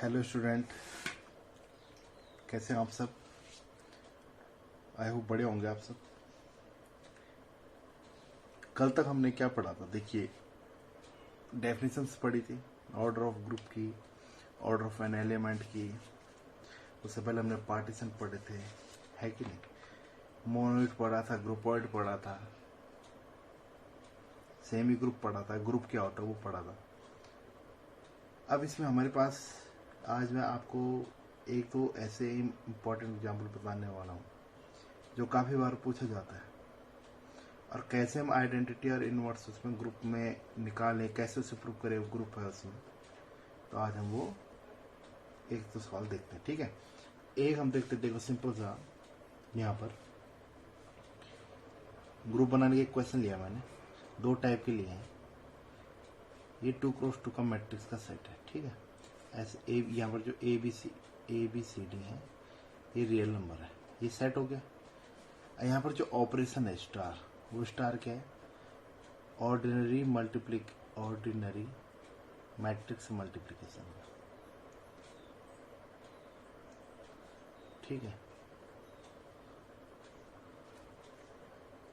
Hello student, कैसे हैं आप सब। आई होप बड़े होंगे आप सब। कल तक हमने क्या पढ़ा था, देखिए डेफिनेशंस पढ़ी थी, ऑर्डर ऑफ ग्रुप की, ऑर्डर ऑफ एन एलिमेंट की। उससे पहले हमने पार्टीशन पढ़े थे, है कि नहीं। मोनोइड पढ़ा था, ग्रुपॉइड पढ़ा था, सेमी ग्रुप पढ़ा था, ग्रुप क्या होता है वो पढ़ा था। अब इसमें हमारे पास आज मैं आपको एक तो ऐसे इम्पोर्टेंट एग्जाम्पल बताने वाला हूँ जो काफ़ी बार पूछा जाता है, और कैसे हम आइडेंटिटी और इनवर्स उसमें ग्रुप में निकालें, कैसे उसे प्रूव करें वो ग्रुप है उसमें। तो आज हम वो एक तो सवाल देखते हैं, ठीक है। एक हम देखते, देखो सिंपल सा, यहाँ पर ग्रुप बनाने के क्वेश्चन लिया मैंने, दो टाइप के लिए हैं। ये 2x2 का मैट्रिक्स का सेट है, ठीक है। ऐसे यहाँ पर जो ए बी सी डी है ये रियल नंबर है, ये सेट हो गया। यहाँ पर जो ऑपरेशन है स्टार, वो स्टार क्या है, ऑर्डिनरी मैट्रिक्स मल्टीप्लिकेशन, ठीक है।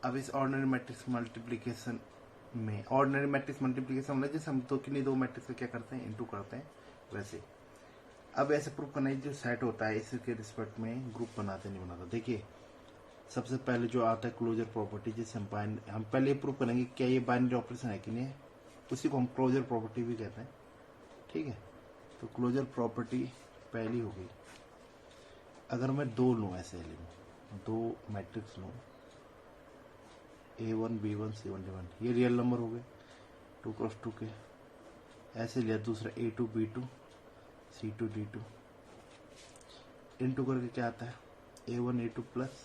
अब इस ऑर्डिनरी मैट्रिक्स मल्टीप्लिकेशन में, ऑर्डिनरी मैट्रिक्स मल्टीप्लिकेशन मतलब जैसे हम दो मैट्रिक्स का क्या करते हैं, इनटू करते हैं, वैसे अब ऐसे प्रूफ करना है जो सेट होता है इसके रिस्पेक्ट में ग्रुप बनाते नहीं बनाता। देखिए सबसे पहले जो आता है क्लोजर प्रॉपर्टी, जिससे हम पहले प्रूफ करेंगे क्या ये बाइनरी ऑपरेशन है कि नहीं है, उसी को हम क्लोजर प्रॉपर्टी भी कहते हैं, ठीक है। तो क्लोजर प्रॉपर्टी पहली हो गई। अगर मैं दो लूँ ऐसे एलिमेंट, दो मैट्रिक्स लूँ A1 B1 C1 D1, ये रियल नंबर हो गए 2x2 के। ऐसे लिया दूसरा A2 B2 C2 D2, into करके क्या आता है A1 A2 plus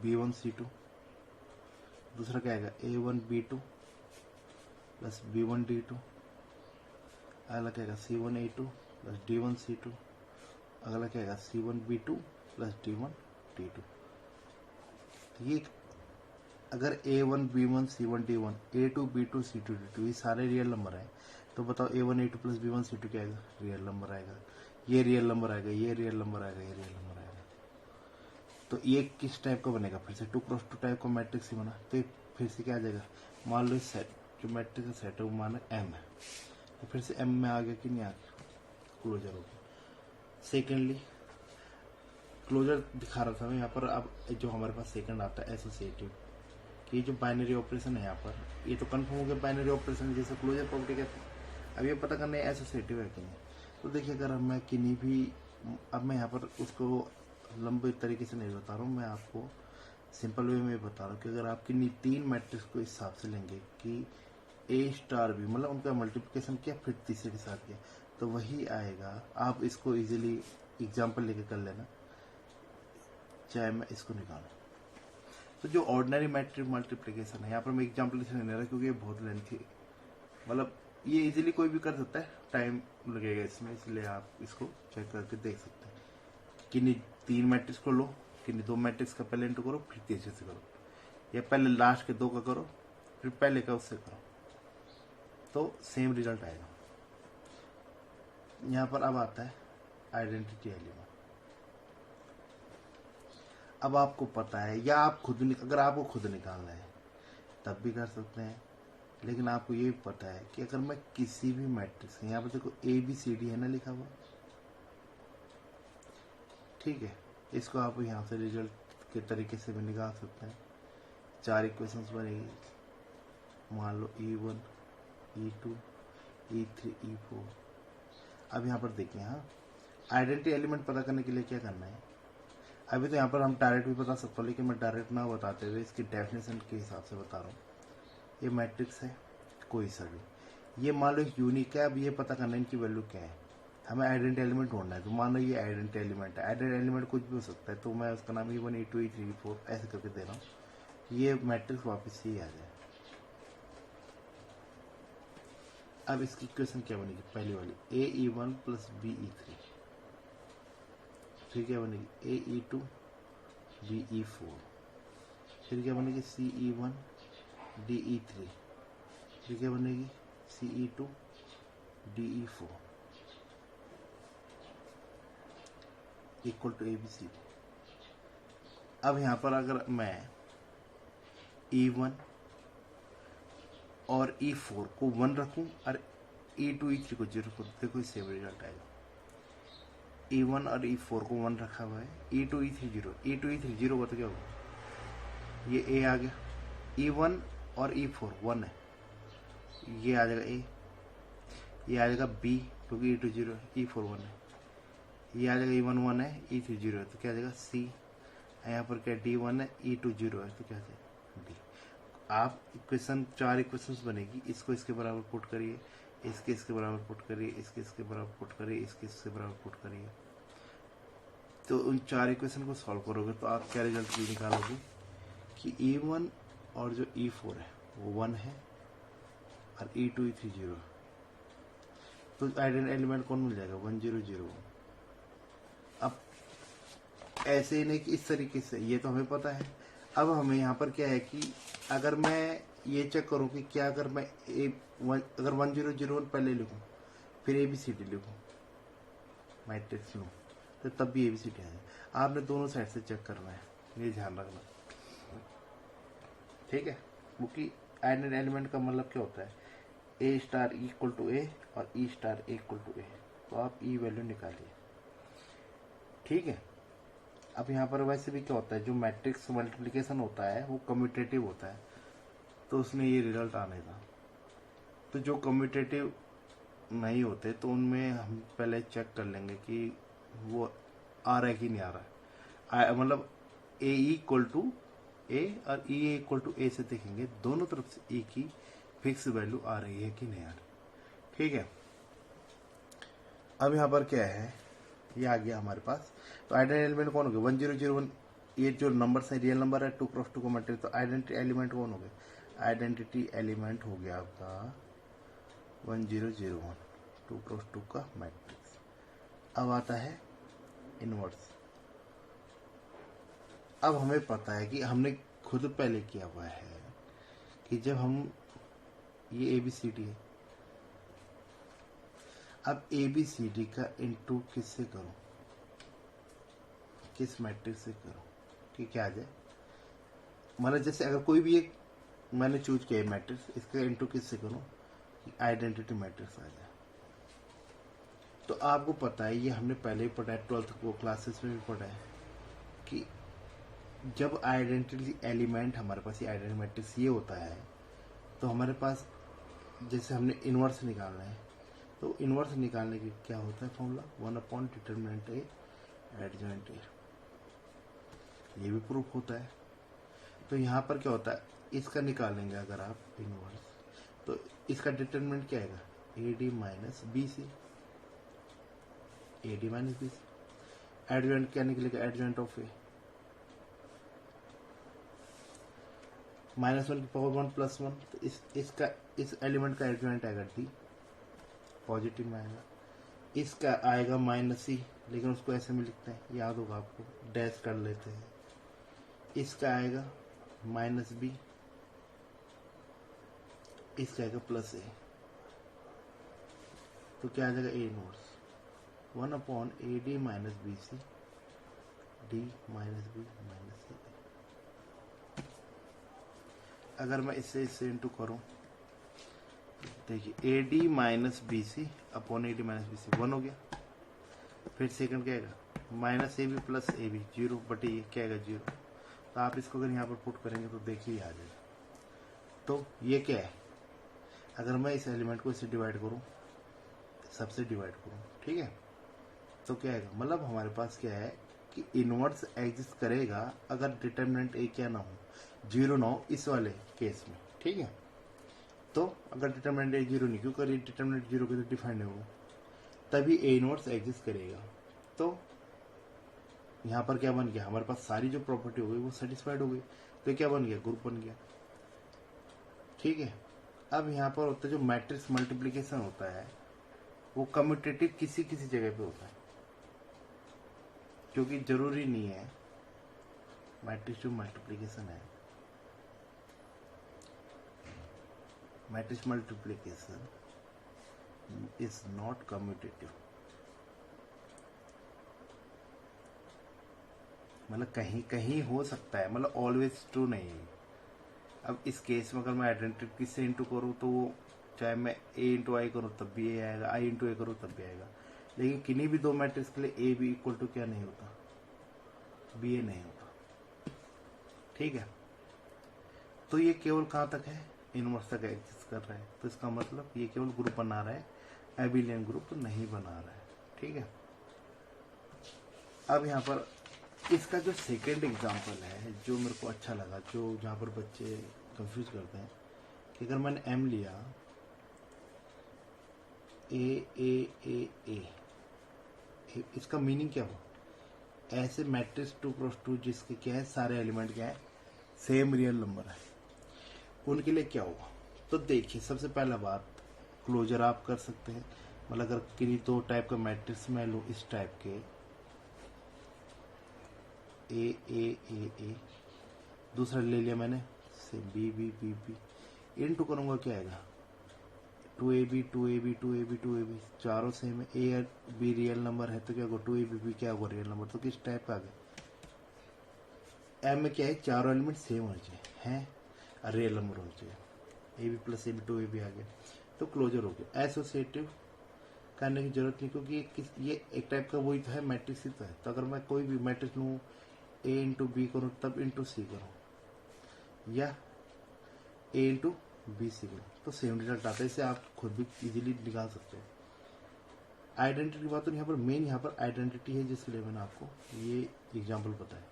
B1 C2, दूसरा क्या आएगा A1 B2 plus B1 D2, अगला क्या आएगा C1 A2 plus D1 C2, अगला क्या आएगा C1 B2 plus D1 D2। ये अगर A1 B1 C1 D1 A2 B2 C2 D2 ये सारे रियल नंबर है, तो बताओ A1 A2 plus B1 C2 क्या आएगा, रियल नंबर आएगा। ये रियल नंबर आएगा, ये रियल नंबर आएगा, ये रियल नंबर आएगा। तो ये किस टाइप का बनेगा, फिर से 2x2 टाइप का मैट्रिक्स ही बना। तो फिर से क्या आ जाएगा, मान लो इस सेट जो मैट्रिक्स का सेट है वो माना M है, तो फिर से M में आ गया कि नहीं आ गया, क्लोजर हो गया। सेकेंडली क्लोजर दिखा रहा था मैं यहाँ पर। अब जो हमारे पास सेकंड आता है एसोसिएटिव, ये जो बाइनरी ऑपरेशन है यहाँ पर, ये तो कंफर्म हो गया बाइनरी ऑपरेशन जैसे क्लोजर प्रॉपर्टी कहते हैं। अब ये पता करना है एसोसिएटिव है कि नहीं। तो देखिए अगर मैं किन्हीं भी, अब मैं यहाँ पर उसको लंबे तरीके से नहीं बता रहा हूँ, मैं आपको सिंपल वे में बता रहा हूँ कि अगर आप किन्हीं तीन मैट्रिक्स को इस हिसाब से लेंगे कि A स्टार B, मतलब उनका मल्टीप्लिकेशन किया फिर तीसरे के साथ किया, तो वही आएगा। आप इसको इजीली एग्जाम्पल लेके कर लेना, चाहे मैं इसको निकालूं। तो जो ऑर्डिनरी मैट्रिक मल्टीप्लिकेशन है, यहाँ पर मैं एग्जाम्पल नहीं ले रहा क्योंकि ये बहुत लेंथी, मतलब ये इजीली कोई भी कर सकता है, टाइम लगेगा इसमें, इसलिए आप इसको चेक करके देख सकते हैं। किन्हीं तीन मैट्रिक्स को लो, किन्हीं दो मैट्रिक्स का पहले इंटू करो फिर तीसरे से करो, या पहले लास्ट के दो का करो फिर पहले का उससे करो, तो सेम रिजल्ट आएगा। यहाँ पर अब आता है आइडेंटिटी एलिमेंट। अब आपको पता है, या आप खुद अगर आपको खुद निकालना है तब भी कर सकते हैं, लेकिन आपको ये भी पता है कि अगर मैं किसी भी मैट्रिक्स, यहाँ पर देखो ABCD है ना लिखा हुआ, ठीक है, इसको आप यहाँ से रिजल्ट के तरीके से भी निकाल सकते हैं। चार इक्वेशंस बनेगी, मान लो E1 E2 E3 E4। अब यहाँ पर देखिए, हाँ आइडेंटिटी एलिमेंट पता करने के लिए क्या करना है, अभी तो यहाँ पर हम डायरेक्ट भी बता सकते हो, लेकिन मैं डायरेक्ट ना बताते हुए इसकी डेफिनेशन के हिसाब से बता रहा हूँ। ये मैट्रिक्स है कोई सा भी, ये मान लो यूनिक है। अब ये पता करना है इनकी वैल्यू क्या है, हमें आइडेंटिटी एलिमेंट ढूंढना है। तो मान लो ये आइडेंटिटी एलिमेंट है, आइडेंटिटी एलिमेंट कुछ भी हो सकता है, तो मैं उसका नाम E1 E2 E3 E4 ऐसे करके दे रहा हूँ, ये मैट्रिक्स वापस ही आ जाए। अब इसकी इक्वेशन क्या बनेगी, पहली वाली AE1 प्लस BE3, फिर क्या बनेगी AE2 BE4, फिर क्या बनेगी CE1 DE3, फिर क्या बनेगी CE2 DE4, equal to ABCD। अब यहाँ पर अगर मैं E1 और E4 को 1 रखूं और E2 E3 को 0 रखूं, देखो इससे रिजल्ट आएगा। E1 और E4 को 1 रखा हुआ है, E2 E3 0, E2 E3 0 होगा तो क्या होगा, ये A आ गया। E1 और E4 1 है, ये आ जाएगा A, ये आ जाएगा B क्योंकि E2 0 है, E4 1 है, ये आ जाएगा E1 1 है, E3 0 है तो क्या आ जाएगा C। यहाँ पर क्या D1 है, E2 0 है तो क्या आ जाएगा D। आप इक्वेशन 4 इक्वेशंस बनेगी, इसको इसके बराबर पुट करिए, इसके इसके बराबर पुट करिए, इसके इसके बराबर पुट करिए, इसके इसके बराबर पुट करिए, तो उन 4 इक्वेशन को सॉल्व करोगे तो आप क्या रिजल्ट निकालोगे कि E1 और जो E4 है वो 1 है और E2 E3 0 है, तो आइडेंटिटी एलिमेंट कौन मिल जाएगा 1 0 0 1। अब ऐसे ही नहीं कि इस तरीके से, ये तो हमें पता है। अब हमें यहाँ पर क्या है कि अगर मैं ये चेक करूँ कि क्या अगर मैं अगर 1 0 0 1 पहले लिखूँ फिर ABCD लिखूँ मैट्रिक्स लूँ तो तब भी ABCD आ जाए। आपने दोनों साइड से चेक करना है, ये ध्यान रखना, ठीक है। क्योंकि आइडेंटिटी एलिमेंट का मतलब क्या होता है, A star equal to A और E star equal to A, तो आप E वैल्यू निकालिए, ठीक है। अब यहाँ पर वैसे भी क्या होता है, जो मैट्रिक्स मल्टीप्लिकेशन होता है वो कम्यूटेटिव होता है, तो उसमें ये रिजल्ट आने था। तो जो कम्यूटेटिव नहीं होते तो उनमें हम पहले चेक कर लेंगे कि वो आ रहा है कि नहीं आ रहा है, मतलब A इक्वल टू A और E इक्वल टू A से देखेंगे दोनों तरफ से E की फिक्स वैल्यू आ रही है कि नहीं आ रही, ठीक है। अब यहाँ पर क्या है, ये आ गया हमारे पास, तो आइडेंटिटी एलिमेंट कौन हो गया 1 0 0 1, ये जो नंबर्स है रियल नंबर है 2 क्रॉस 2 का मैट्रिक्स, तो आइडेंटिटी एलिमेंट कौन हो गया, आइडेंटिटी एलिमेंट हो गया आपका 1 0 0 1 2 क्रॉस 2 का मैट्रिक्स। अब आता है इनवर्स। अब हमें पता है कि हमने खुद पहले किया हुआ है कि जब हम ये ABCD है, अब ABCD का इनटू किससे करूं, किस मैट्रिक्स से करूं कि क्या आ जाए, मतलब जैसे अगर कोई भी एक मैंने चूज किया मैट्रिक्स, इसका इनटू किससे करूं कि आइडेंटिटी मैट्रिक्स आ जाए। तो आपको पता है, ये हमने पहले ही पढ़ा है, 12th को क्लासेस में भी पढ़ा है कि जब आइडेंटिटी एलिमेंट हमारे पास, ये आइडेंटिटी मैट्रिक्स ये होता है, तो हमारे पास जैसे हमने इनवर्स निकालना है, तो इनवर्स निकालने के क्या होता है formula 1 upon determinant A adjoint A, ये भी प्रूफ होता है। तो यहाँ पर क्या होता है, इसका निकालेंगे अगर आप इनवर्स, तो इसका डिटरमिनेंट क्या आएगा AD minus BC, AD minus BC। Adjoint क्या निकलेगा, एडजॉइंट ऑफ ए, -1 की पावर 1 प्लस 1, तो इस एलिमेंट का एडजॉइंट आएगा D, पॉजिटिव में आएगा। इसका आएगा -C, लेकिन उसको ऐसे में लिखते हैं, याद होगा आपको, डैश कर लेते हैं। इसका आएगा -B, इसका आएगा +A, तो क्या आ जाएगा A inverse 1 upon AD minus BC D minus B minus C। अगर मैं इससे इंटू करूं, देखिए AD minus BC upon AD minus BC 1 हो गया, फिर सेकंड क्या आएगा -AB प्लस AB 0 बटे ये क्या आएगा 0। तो आप इसको अगर यहाँ पर पुट करेंगे तो देखिए आ जाएगा। तो ये क्या है, अगर मैं इस एलिमेंट को इससे डिवाइड करूं, सबसे डिवाइड करूं, ठीक है, तो क्या आएगा, मतलब हमारे पास क्या है कि इनवर्स एग्जिस्ट करेगा अगर डिटरमिनेंट ए क्या ना हो, 0 ना हो, इस वाले केस में, ठीक है। तो अगर डिटरमिनेंट ए 0 नहीं, क्योंकि डिटरमिनेंट 0 के तो डिफाइंड होगा, तभी ए इनवर्स एग्जिस्ट करेगा। तो यहाँ पर क्या बन गया, हमारे पास सारी जो प्रॉपर्टी हो गई वो सेटिस्फाइड हो गई, तो क्या बन गया, ग्रुप बन गया, ठीक है। अब यहाँ पर होता है जो मैट्रिक्स मल्टीप्लीकेशन होता है वो कम्यूटेटिव किसी किसी जगह पे होता है, क्योंकि जरूरी नहीं है मैट्रिक्स जो मल्टीप्लीकेशन है, matrix multiplication is not commutative. मतलब कहीं कहीं हो सकता है, मतलब ऑलवेज ट्रू नहीं है। अब इस केस में अगर मैं आइडेंटिटी से इंटू करूँ तो वो चाहे मैं ए इंटू आई करूँ तब भी ए आएगा, आई इंटू ए करूँ तब भी आएगा। लेकिन किन्हीं भी दो मैट्रिक्स के लिए ए बी इक्वल टू क्या नहीं होता, बी ए नहीं होता। ठीक है, तो ये केवल कहाँ तक है, इनवर्स तक एग्जिस्ट कर रहा है। तो इसका मतलब ये केवल ग्रुप बना रहा है, एबिलियन ग्रुप नहीं बना रहा है। ठीक है, अब यहाँ पर इसका जो सेकेंड एग्जाम्पल है जो मेरे को अच्छा लगा, जो जहाँ पर बच्चे कंफ्यूज करते हैं कि अगर मैंने एम लिया ए, इसका मीनिंग क्या हो, ऐसे मैट्रिक्स 2x2 जिसके क्या है सारे एलिमेंट क्या है सेम रियल नंबर है, उनके लिए क्या होगा। तो देखिए सबसे पहला बात, क्लोजर आप कर सकते हैं। मतलब अगर किन्हीं दो टाइप का मैट्रिक्स मैं लूँ, इस टाइप के ए, दूसरा ले लिया मैंने से बी, इनटू करूँगा क्या आएगा 2ab, चारों सेम है। ए और बी रियल नंबर है तो क्या होगा 2ab भी क्या होगा रियल नंबर। तो किस टाइप का आ गया, एम में क्या है चारों एलिमेंट सेम होने चाहिए हैं और रियल नंबर होना चाहिए। A b plus a b 2ab आ गया, तो क्लोजर हो गया। एसोसिएटिव करने की जरूरत नहीं, क्योंकि ये एक टाइप का वही तो है, मैट्रिक्स ही तो है। तो अगर मैं कोई भी मैट्रिक्स लूँ ए इंटू बी करूँ तब इंटू सी करूँ या ए इंटू बी सी करूँ तो सेम रिजल्ट आता है। इसे आप खुद भी इजीली निकाल सकते हो। आइडेंटिटी की बात तो यहाँ पर मेन यहाँ पर आइडेंटिटी है, जिसके लिए मैंने आपको ये एग्जाम्पल बताया।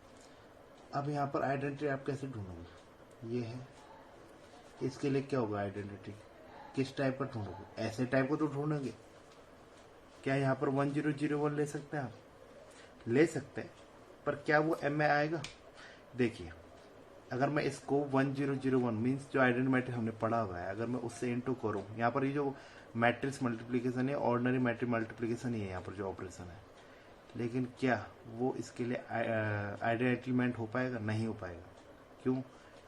अब यहाँ पर आइडेंटिटी आप कैसे ढूंढोगे, ये है, इसके लिए क्या होगा आइडेंटिटी, किस टाइप का ढूंढोगे, ऐसे टाइप को तो ढूंढोगे। क्या यहाँ पर 1001 ले सकते हैं आप, ले सकते हैं, पर क्या वो एम में आएगा। देखिए अगर मैं इसको 1001 मीन्स जो आइडेंटिटी मैट्रिक्स हमने पढ़ा हुआ है, अगर मैं उससे इनटू करूँ, यहाँ पर ये जो मैट्रिक्स मल्टीप्लिकेशन है ऑर्डिनरी मैट्रिक्स मल्टीप्लिकेशन ही है यहाँ पर जो ऑपरेशन है। लेकिन क्या वो इसके लिए आइडेंटिटीमेंट हो पाएगा, नहीं हो पाएगा। क्यों,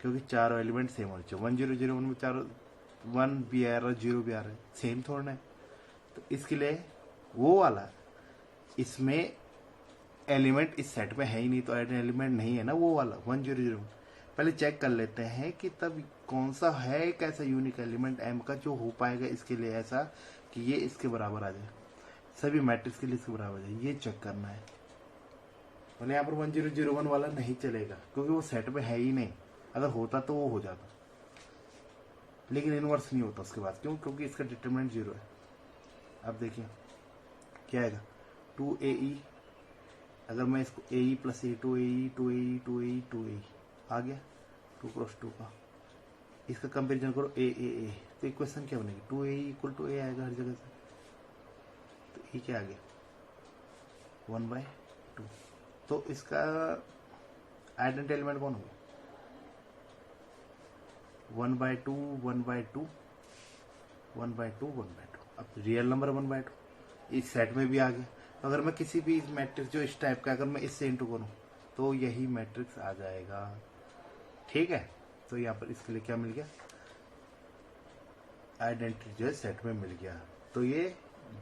क्योंकि चारों एलिमेंट सेम होने चाहिए। 1001 में चारों 1 भी आ रहा है 0 भी आ रहा है, सेम थोड़ा है। तो इसके लिए वो वाला इसमें एलिमेंट इस सेट में है ही नहीं, तो एलिमेंट नहीं है ना वो वाला 1001। पहले चेक कर लेते हैं कि तब कौन सा है एक ऐसा यूनिक एलिमेंट एम का जो हो पाएगा इसके लिए ऐसा कि ये इसके बराबर आ जाए, सभी मैट्रिक्स के लिए इसके बराबर आ जाए, ये चेक करना है। मतलब यहाँ पर 1001 वाला नहीं चलेगा क्योंकि वो सेट में है ही नहीं। अगर होता तो वो हो जाता, लेकिन इनवर्स नहीं होता उसके बाद। क्यों, क्योंकि इसका डिटरमिनेंट 0 है। अब देखिए क्या आएगा 2ae, अगर मैं इसको ae प्लस ए 2ae आ गया 2x2 का, इसका कंपेरिजन करो ए, तो इक्वेशन क्या बनेगी 2ae इक्वल टू ए आएगा हर जगह से। तो ये क्या आ गया 1/2। तो इसका आइडेंटिटी एलिमेंट कौन होगा 1/2, 1/2, 1/2। अब रियल नंबर 1/2 इस सेट में भी आ गया। तो अगर मैं किसी भी मैट्रिक्स जो इस टाइप का, अगर मैं इससे इंटू करूं तो यही मैट्रिक्स आ जाएगा। ठीक है, तो यहाँ पर इसके लिए क्या मिल गया, आइडेंटिटी जो है सेट में मिल गया। तो ये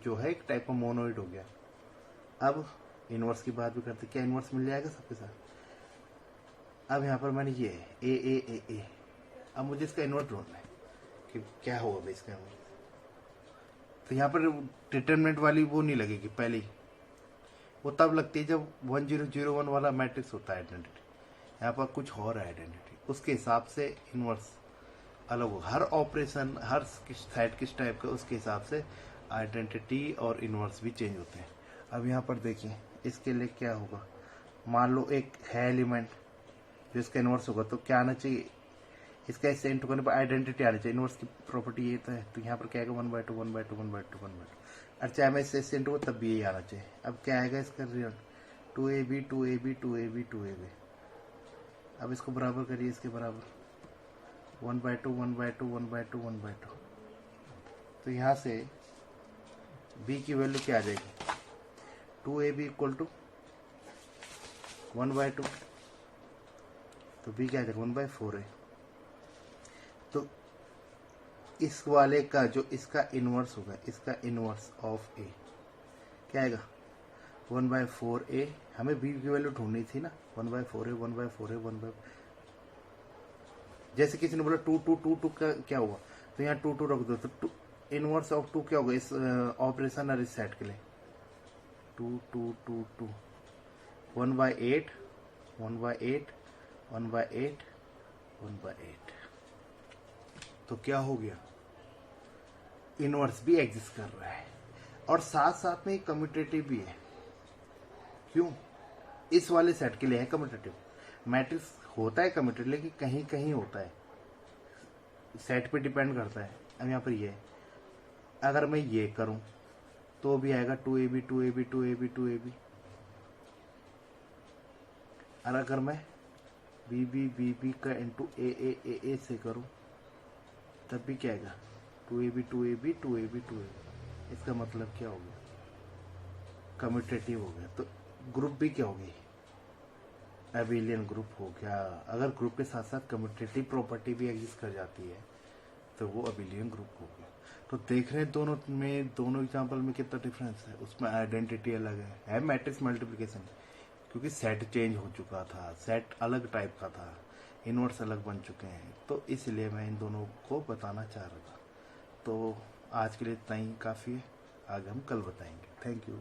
जो है एक टाइप का मोनोइड हो गया। अब इनवर्स की बात भी करते, क्या इनवर्स मिल जाएगा सबके साथ। अब यहाँ पर मैंने ये ए, अब मुझे इसका इनवर्स ढूंढना है कि क्या होगा इसका इनवर्स। तो यहाँ पर डिटरमिनेंट वाली वो नहीं लगेगी पहले ही, वो तब लगती है जब 1001 वाला मैट्रिक्स होता है आइडेंटिटी। यहाँ पर कुछ और है आइडेंटिटी, उसके हिसाब से इनवर्स अलग होगा। हर ऑपरेशन हर सेट किस टाइप का उसके हिसाब से आइडेंटिटी और इनवर्स भी चेंज होते हैं। अब यहाँ पर देखिए इसके लिए क्या होगा, मान लो एक है एलिमेंट जो इसका इनवर्स होगा, तो क्या आना चाहिए, इसका इससे इंटू करने पर आइडेंटिटी आनी चाहिए। इनवर्स की प्रॉपर्टी ये तो है, तो यहाँ पर क्या आएगा 1/2, 1/2, 1/2, 1/2। और चाहे मैं इससे इंटू तब भी यही आना चाहिए। अब क्या आएगा इसका result 2ab, 2ab, 2ab, 2ab। अब इसको बराबर करिए, इसके बराबर 1/2, 1/2, 1/2, 1/2। तो यहाँ से b की वैल्यू क्या आ जाएगी 2ab इक्वल टू 1/2, तो b क्या आ जाएगा 1/4 है। तो इस वाले का जो इसका इनवर्स होगा, इसका इनवर्स ऑफ ए क्या आएगा 1/4a, हमें b की वैल्यू ढूंढनी थी ना, 1/4a 1/4a 1 जैसे किसी ने बोला 2 2 2 2 क्या हुआ, तो यहाँ 2 2 रख दो, तो इनवर्स ऑफ 2 क्या होगा इस ऑपरेशन और इस सेट के लिए, 2 2 2 2 1/8 1/8 1/8 1/8, तो क्या हो गया, इनवर्स भी एग्जिस्ट कर रहा है और साथ साथ में कम्यूटेटिव भी है। क्यों? इस वाले सेट के लिए है कम्यूटेटिव। मैट्रिक्स होता है कम्यूटेटिव, लेकिन कहीं कहीं होता है, सेट पे डिपेंड करता है। अब यहाँ पर ये है, अगर मैं ये करूं तो भी आएगा 2ab 2ab 2ab 2ab, और अगर मैं bb का इंटू a से करूं तब भी क्या आएगा, 2ab 2ab 2ab 2ab। इसका मतलब क्या हो गया, कम्यूटेटिव हो गया। तो ग्रुप भी क्या हो गई, एबिलियन ग्रुप हो गया। अगर ग्रुप के साथ साथ कम्यूटेटिव प्रॉपर्टी भी एग्जिस्ट कर जाती है तो वो एबिलियन ग्रुप हो गया। तो देख रहे हैं दोनों में, दोनों एग्जांपल में कितना डिफरेंस है। उसमें आइडेंटिटी अलग है मैट्रिक्स मल्टीप्लिकेशन, क्योंकि सेट चेंज हो चुका था, सेट अलग टाइप का था, इनवर्स अलग बन चुके हैं, तो इसलिए मैं इन दोनों को बताना चाह रहा था। तो आज के लिए इतना ही काफ़ी है, आगे हम कल बताएंगे। Thank you.